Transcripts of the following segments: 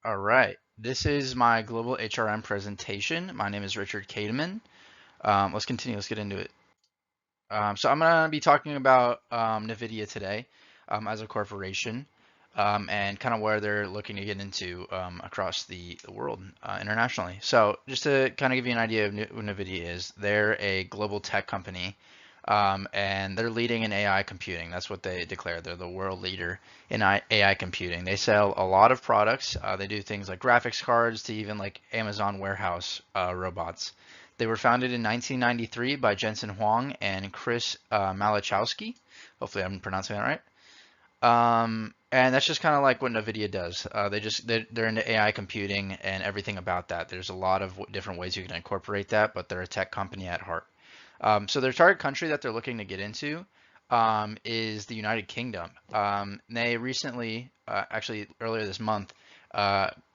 All right, this is my global HRM presentation. My name is Richard Kademan. Let's continue. Let's get into it. So I'm going to be talking about Nvidia today as a corporation and kind of where they're looking to get into across the world internationally. So just to kind of give you an idea of who Nvidia is, they're a global tech company and they're leading in AI computing. That's what they declare. They're the world leader in AI computing. They sell a lot of products. They do things like graphics cards to even like Amazon warehouse robots. They were founded in 1993 by Jensen Huang and Chris Malachowski. Hopefully, I'm pronouncing that right. And that's just kind of like what NVIDIA does. They're into AI computing and everything about that. There's a lot of different ways you can incorporate that, but they're a tech company at heart. So their target country that they're looking to get into is the United Kingdom. They recently, actually earlier this month,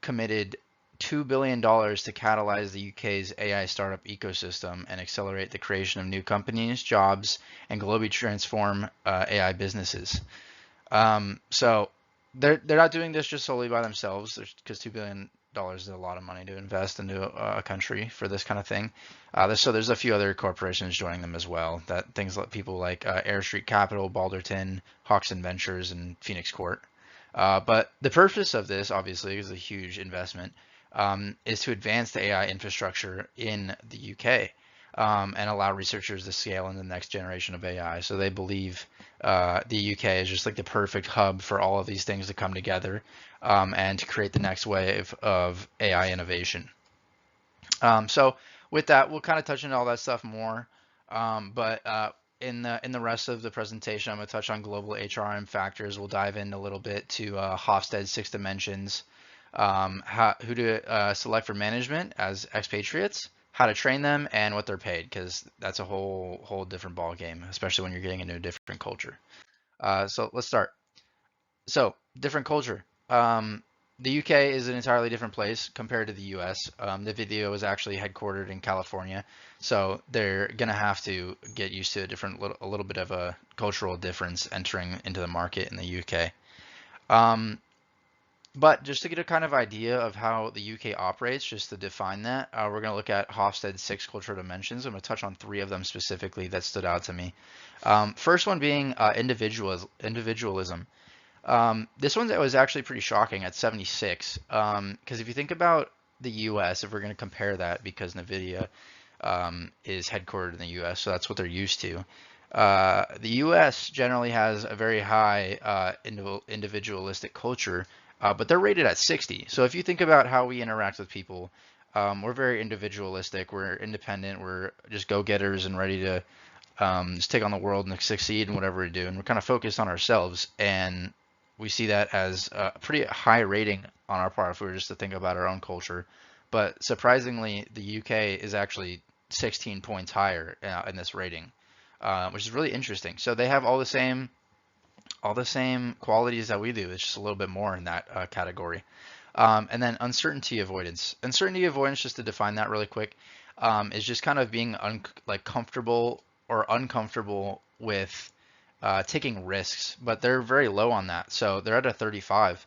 committed $2 billion to catalyze the UK's AI startup ecosystem and accelerate the creation of new companies, jobs, and globally transform AI businesses. So they're not doing this just solely by themselves, because $2 billion is a lot of money to invest into a country for this kind of thing. So there's a few other corporations joining them as well. That things like people like Air Street Capital, Balderton, Hawkson Ventures, and Phoenix Court. But the purpose of this, obviously, is a huge investment, is to advance the AI infrastructure in the UK and allow researchers to scale in the next generation of AI. So they believe the UK is just like the perfect hub for all of these things to come together and to create the next wave of AI innovation. So with that, we'll kind of touch into all that stuff more. But in the rest of the presentation, I'm going to touch on global HRM factors. We'll dive in a little bit to Hofstede's 6 dimensions, who to select for management as expatriates, how to train them, and what they're paid, because that's a whole different ball game, especially when you're getting into a different culture. So let's start. So, different culture. The UK is an entirely different place compared to the US. The video is actually headquartered in California, so they're gonna have to get used to a little bit of a cultural difference entering into the market in the UK. Um, but just to get a kind of idea of how the UK operates, just to define that, we're going to look at Hofstede's 6 cultural dimensions. I'm going to touch on 3 of them specifically that stood out to me. First one being individualism. This one was actually pretty shocking at 76. Because if you think about the US, if we're going to compare that, because NVIDIA is headquartered in the US, so that's what they're used to. The US generally has a very high individualistic culture, but they're rated at 60. So if you think about how we interact with people, we're very individualistic, we're independent, we're just go-getters and ready to just take on the world and succeed in whatever we do. And we're kind of focused on ourselves. And we see that as a pretty high rating on our part if we were just to think about our own culture. But surprisingly, the UK is actually 16 points higher in this rating, which is really interesting. So they have all the same qualities that we do. It's just a little bit more in that category. And then uncertainty avoidance. Uncertainty avoidance, just to define that really quick, is just kind of being like comfortable or uncomfortable with taking risks, but they're very low on that. So they're at a 35,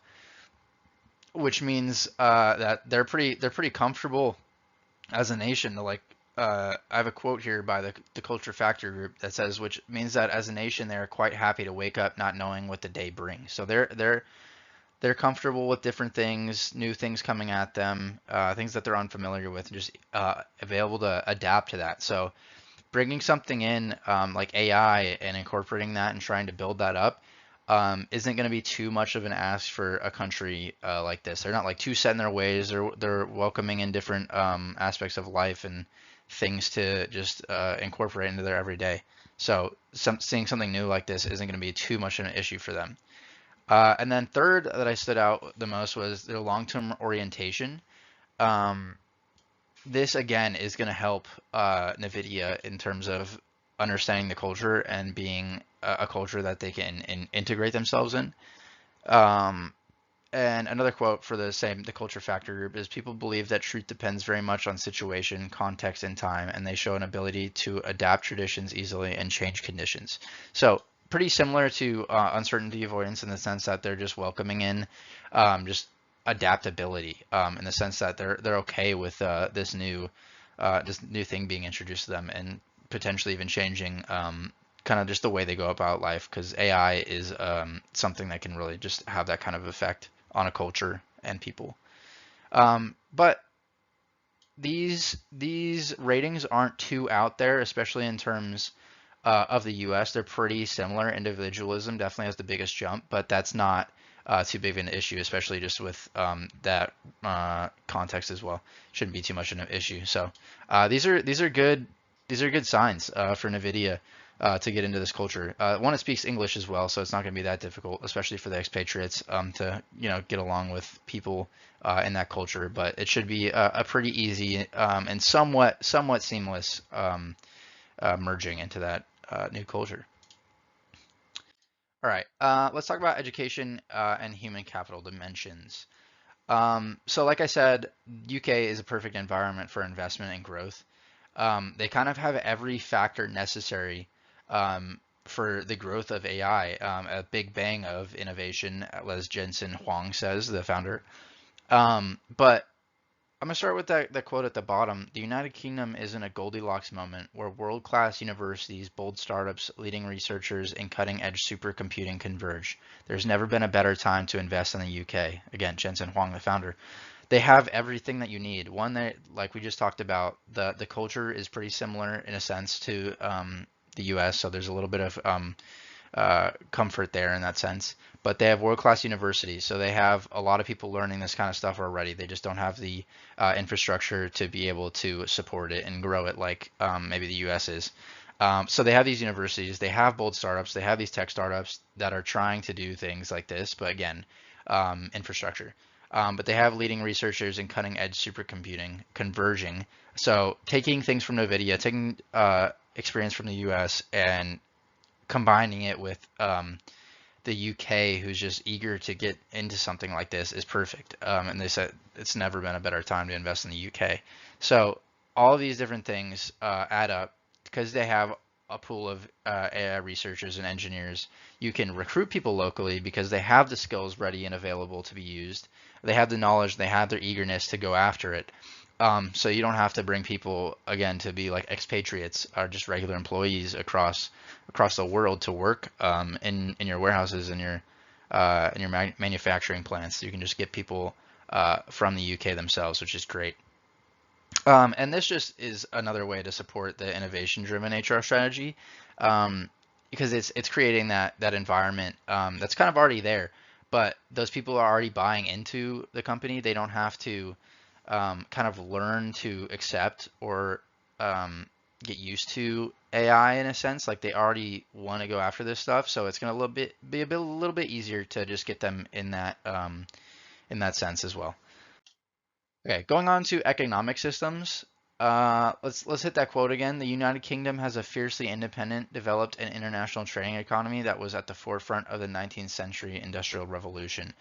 which means that they're pretty comfortable as a nation to like. I have a quote here by the Culture Factor group that says, which means that as a nation, they're quite happy to wake up not knowing what the day brings. So they're comfortable with different things, new things coming at them, things that they're unfamiliar with, and just available to adapt to that. So bringing something in like AI and incorporating that and trying to build that up isn't going to be too much of an ask for a country like this. They're not like too set in their ways. They're welcoming in different aspects of life and things to just incorporate into their everyday. So seeing something new like this isn't going to be too much of an issue for them. And then third that I stood out the most was their long-term orientation. Um, this again is going to help NVIDIA in terms of understanding the culture and being a culture that they can integrate themselves in. Um, and another quote for the culture factor group is people believe that truth depends very much on situation, context, and time, and they show an ability to adapt traditions easily and change conditions. So pretty similar to uncertainty avoidance in the sense that they're just welcoming in just adaptability, in the sense that they're okay with this new thing being introduced to them, and potentially even changing kind of just the way they go about life, because AI is something that can really just have that kind of effect on a culture and people. But these ratings aren't too out there, especially in terms of the US. They're pretty similar. Individualism definitely has the biggest jump, but that's not too big of an issue, especially just with that context as well. Shouldn't be too much of an issue. So these are good signs for Nvidia to get into this culture. One, it speaks English as well, so it's not going to be that difficult, especially for the expatriates to get along with people in that culture. But it should be a pretty easy and somewhat seamless merging into that new culture. All right, let's talk about education and human capital dimensions. So like I said, UK is a perfect environment for investment and growth. They kind of have every factor necessary for the growth of AI, a big bang of innovation, as Jensen Huang says, the founder. But I'm gonna start with that quote at the bottom. The United Kingdom is in a Goldilocks moment where world-class universities, bold startups, leading researchers, and cutting-edge supercomputing converge. There's never been a better time to invest in the UK. Again, Jensen Huang, the founder. They have everything that you need. One, that, like we just talked about, the culture is pretty similar in a sense to the US, so there's a little bit of comfort there in that sense. But they have world-class universities, so they have a lot of people learning this kind of stuff already. They just don't have the infrastructure to be able to support it and grow it like maybe the US is. So they have these universities, they have bold startups, they have these tech startups that are trying to do things like this, but again, infrastructure. But they have leading researchers in cutting edge supercomputing converging. So taking things from NVIDIA, taking experience from the US and combining it with the UK, who's just eager to get into something like this, is perfect. And they said it's never been a better time to invest in the UK. So all of these different things add up because they have a pool of AI researchers and engineers. You can recruit people locally because they have the skills ready and available to be used. They have the knowledge, they have their eagerness to go after it. So you don't have to bring people again to be like expatriates or just regular employees across the world to work in your warehouses and in your manufacturing plants. You can just get people from the UK themselves, which is great. And this just is another way to support the innovation-driven HR strategy, because it's creating that environment that's kind of already there, but those people are already buying into the company. They don't have to kind of learn to accept or get used to AI in a sense. Like they already want to go after this stuff, so it's going to be a little bit easier to just get them in that sense as well. Okay, going on to economic systems. Let's hit that quote again. The United Kingdom has a fiercely independent, developed, and international trading economy that was at the forefront of the 19th century industrial revolution.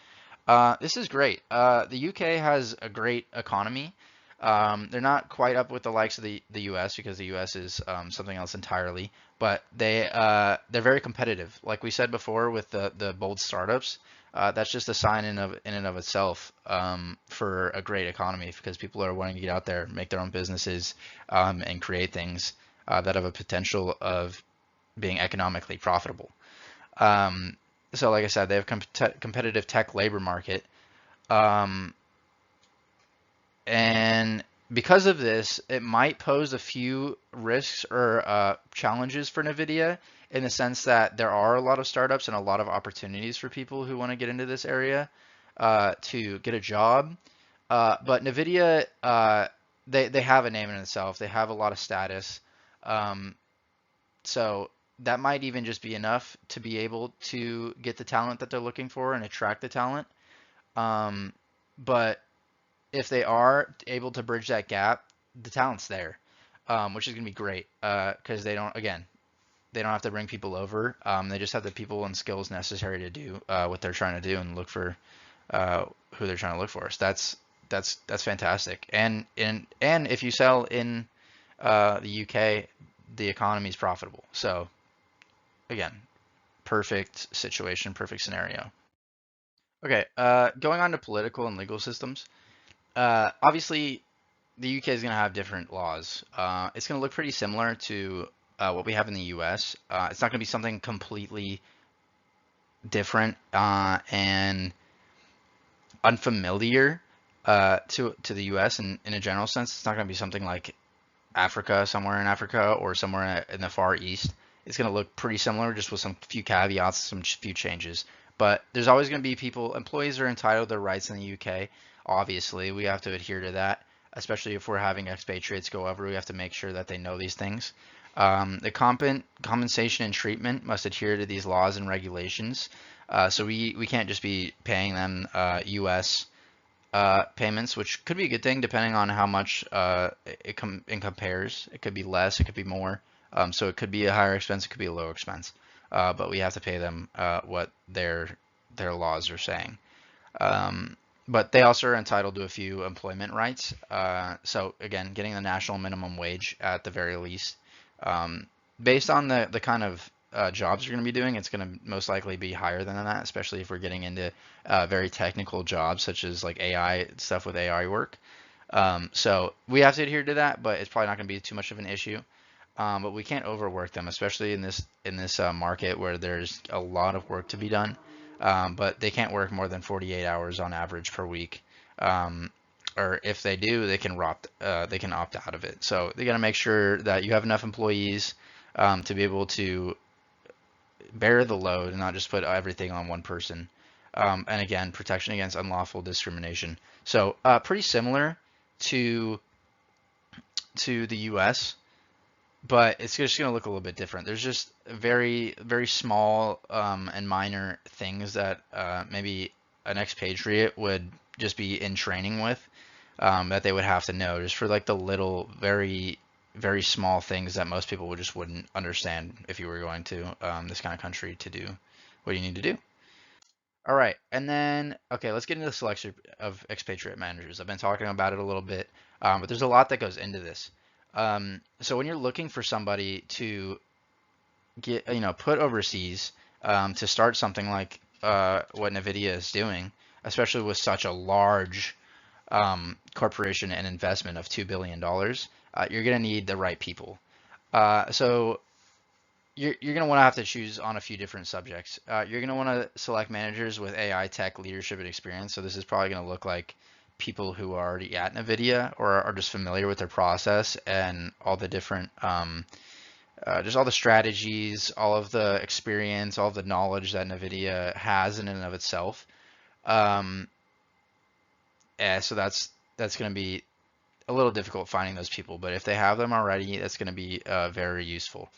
This is great. The UK has a great economy. They're not quite up with the likes of the US because the US is something else entirely, but they're very competitive. Like we said before with the bold startups, that's just a sign in and of itself for a great economy because people are wanting to get out there, make their own businesses, and create things that have a potential of being economically profitable. Um, so like I said, they have competitive tech labor market. Um, and because of this, it might pose a few risks or challenges for NVIDIA in the sense that there are a lot of startups and a lot of opportunities for people who want to get into this area to get a job. But NVIDIA, they have a name in itself. They have a lot of status. Um, so that might even just be enough to be able to get the talent that they're looking for and attract the talent. Um, but if they are able to bridge that gap, the talent's there, which is going to be great because they don't have to bring people over. They just have the people and skills necessary to do what they're trying to do and look for who they're trying to look for. So that's fantastic. And if you sell in the UK, the economy is profitable. So again, perfect situation, perfect scenario. Okay, going on to political and legal systems. Obviously, the UK is going to have different laws. It's going to look pretty similar to what we have in the US. It's not going to be something completely different and unfamiliar to the US in a general sense. It's not going to be something like Africa, somewhere in Africa, or somewhere in the Far East. It's going to look pretty similar, just with some few caveats, some few changes. But there's always going to be people, employees are entitled to their rights in the UK. Obviously, we have to adhere to that, especially if we're having expatriates go over. We have to make sure that they know these things. The compensation and treatment must adhere to these laws and regulations. So we can't just be paying them US payments, which could be a good thing depending on how much it compares. It could be less, it could be more. So it could be a higher expense, it could be a lower expense. But we have to pay them what their laws are saying. Um, but they also are entitled to a few employment rights. So again, getting the national minimum wage at the very least. Um, Based on the kind of jobs you're going to be doing, it's going to most likely be higher than that, especially if we're getting into very technical jobs such as like AI stuff with AI work. So we have to adhere to that, but it's probably not going to be too much of an issue. But we can't overwork them, especially in this market where there's a lot of work to be done. But they can't work more than 48 hours on average per week. Um, or if they do, they can opt out of it. So they got to make sure that you have enough employees to be able to bear the load and not just put everything on one person. And again, protection against unlawful discrimination. So pretty similar to the U.S., but it's just going to look a little bit different. There's just very, very small and minor things that maybe an expatriate would just be in training with that they would have to know just for like the little, very, very small things that most people would just wouldn't understand if you were going to this kind of country to do what you need to do. All right, and then okay, let's get into the selection of expatriate managers. I've been talking about it a little bit, but there's a lot that goes into this. So when you're looking for somebody to get, put overseas to start something like what Nvidia is doing, especially with such a large corporation and investment of $2 billion, you're going to need the right people. So you're going to want to have to choose on a few different subjects. You're going to want to select managers with AI tech leadership and experience. So this is probably going to look like people who are already at NVIDIA or are just familiar with their process and all the different, just all the strategies, all of the experience, all of the knowledge that NVIDIA has in and of itself. Um, so that's going to be a little difficult finding those people, but if they have them already, that's going to be very useful.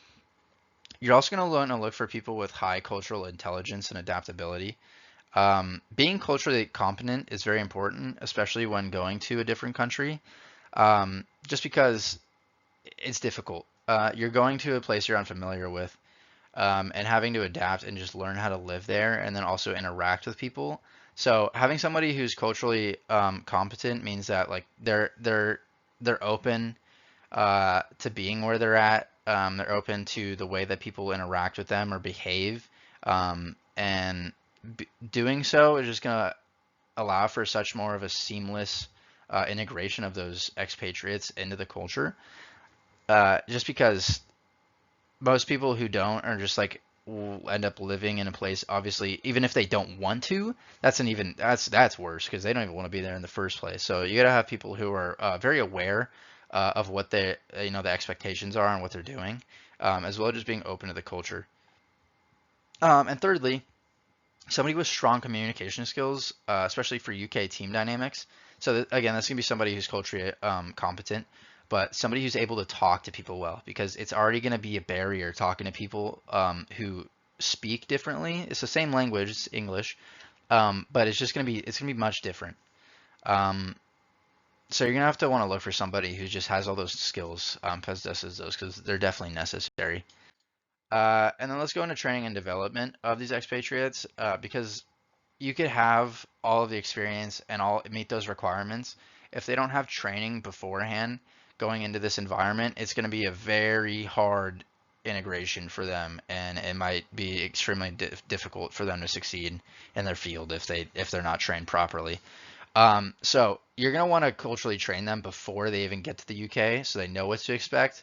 You're also going to want to look for people with high cultural intelligence and adaptability. Being culturally competent is very important, especially when going to a different country, just because it's difficult. You're going to a place you're unfamiliar with, and having to adapt and just learn how to live there and then also interact with people. So having somebody who's culturally competent means that like they're open to being where they're at. They're open to the way that people interact with them or behave. And doing so is just going to allow for such more of a seamless integration of those expatriates into the culture. Just because most people who don't are just like will end up living in a place, obviously, even if they don't want to, that's worse because they don't even want to be there in the first place. So you gotta have people who are very aware of what the expectations are and what they're doing, as well as just being open to the culture. And thirdly, somebody with strong communication skills, especially for UK team dynamics. So again, that's gonna be somebody who's culturally competent, but somebody who's able to talk to people well, because it's already gonna be a barrier talking to people who speak differently. It's the same language, it's English, but it's gonna be much different. Um, so you're gonna have to want to look for somebody who just has all those skills, possesses those, because they're definitely necessary. And then let's go into training and development of these expatriates, because you could have all of the experience and all meet those requirements. If they don't have training beforehand going into this environment, it's going to be a very hard integration for them, and it might be extremely difficult for them to succeed in their field if they're not trained properly. So you're gonna want to culturally train them before they even get to the UK, so they know what to expect.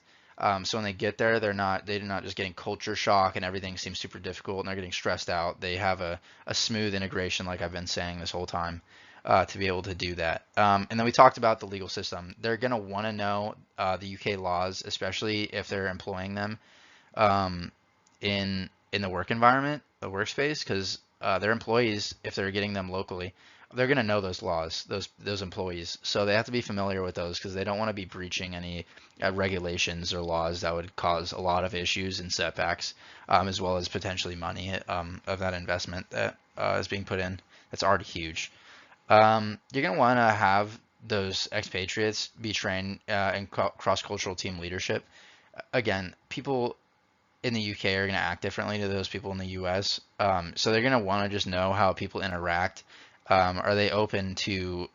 So when they get there, they're not just getting culture shock and everything seems super difficult and they're getting stressed out. They have a smooth integration, like I've been saying this whole time, to be able to do that. And then we talked about the legal system. They're gonna want to know the UK laws, especially if they're employing them um, in the work environment, the workspace, because their employees, if they're getting them locally, they're going to know those laws, those employees. So they have to be familiar with those because they don't want to be breaching any regulations or laws that would cause a lot of issues and setbacks, as well as potentially money of that investment that is being put in. That's already huge. You're going to want to have those expatriates be trained in cross-cultural team leadership. Again, people in the UK are going to act differently to those people in the US. So they're going to want to just know how people interact. Are they open to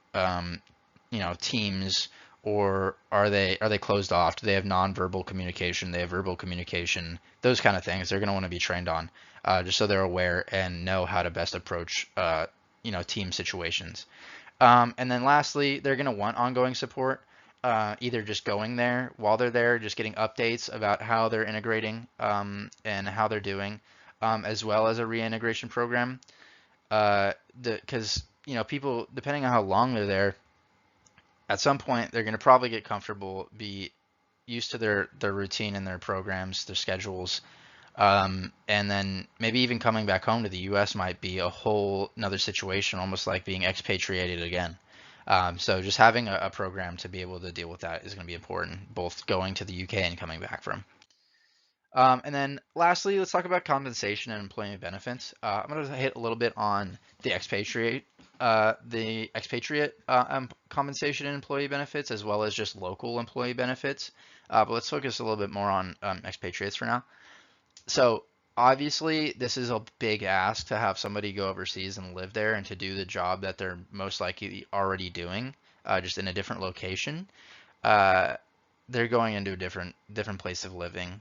teams, or are they closed off? Do they have nonverbal communication? They have verbal communication. Those kind of things they're going to want to be trained on, just so they're aware and know how to best approach team situations. And then lastly, they're going to want ongoing support, either just going there while they're there, just getting updates about how they're integrating and how they're doing, as well as a reintegration program. Because people, depending on how long they're there, at some point they're going to probably get comfortable, be used to their routine and their programs, their schedules, and then maybe even coming back home to the U.S. might be a whole another situation, almost like being expatriated again. So just having a program to be able to deal with that is going to be important, both going to the UK and coming back from. And then lastly, let's talk about compensation and employment benefits. I'm going to hit a little bit on the expatriate compensation and employee benefits, as well as just local employee benefits. But let's focus a little bit more on expatriates for now. So obviously, this is a big ask to have somebody go overseas and live there and to do the job that they're most likely already doing, just in a different location. Uh, they're going into a different place of living.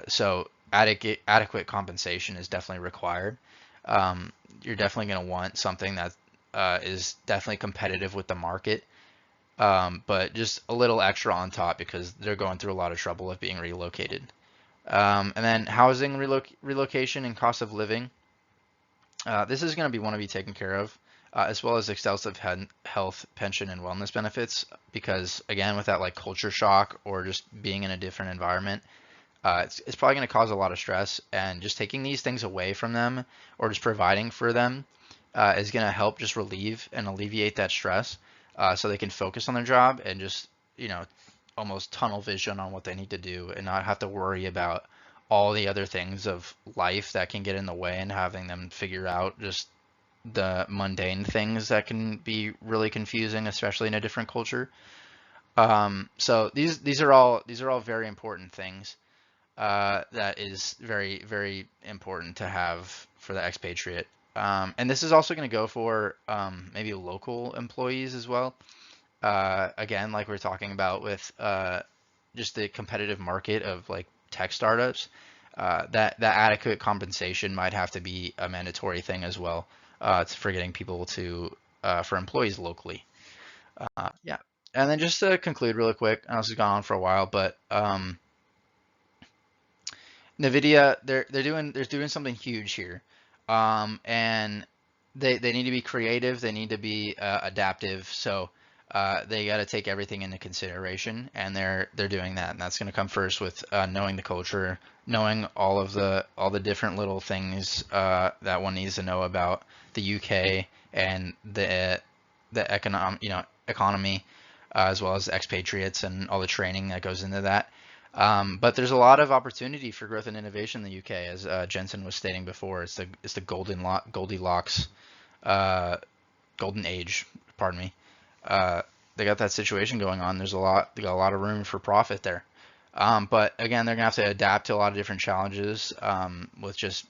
So adequate compensation is definitely required. You're definitely going to want something that is definitely competitive with the market, but just a little extra on top because they're going through a lot of trouble of being relocated. And then housing relocation and cost of living. This is going to want to be taken care of, as well as extensive health, pension, and wellness benefits. Because again, with that like culture shock or just being in a different environment, it's probably going to cause a lot of stress. And just taking these things away from them or just providing for them is going to help just relieve and alleviate that stress, so they can focus on their job and just almost tunnel vision on what they need to do and not have to worry about all the other things of life that can get in the way and having them figure out just the mundane things that can be really confusing, especially in a different culture. So these are all very important things that is very, very important to have for the expatriate. And this is also going to go for maybe local employees as well. Again, like we're talking about with just the competitive market of like tech startups, that adequate compensation might have to be a mandatory thing as well, for getting people to for employees locally. Yeah, and then just to conclude really quick, I know this has gone on for a while, but Nvidia, they're doing something huge here, and they need to be creative. They need to be adaptive. So they got to take everything into consideration, and they're doing that. And that's going to come first with knowing the culture, knowing all the different little things that one needs to know about the UK and the economy, as well as expatriates and all the training that goes into that. But there's a lot of opportunity for growth and innovation in the UK, as Jensen was stating before. It's the Goldilocks golden age. Pardon me. They got that situation going on. They got a lot of room for profit there. But again, they're gonna have to adapt to a lot of different challenges, with just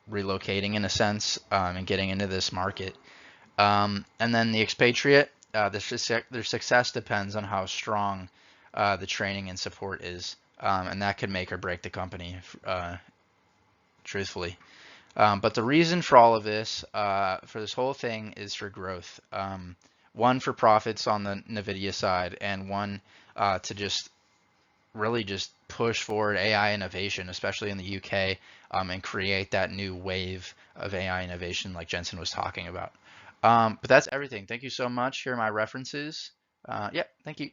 relocating in a sense, and getting into this market. And then the expatriate, their success depends on how strong the training and support is and that could make or break the company, truthfully. But the reason for all of this, for this whole thing, is for growth. One, for profits on the Nvidia side, and one, to just really just push forward AI innovation, especially in the UK, and create that new wave of AI innovation like Jensen was talking about. But that's everything. Thank you so much. Here are my references. Yeah, thank you.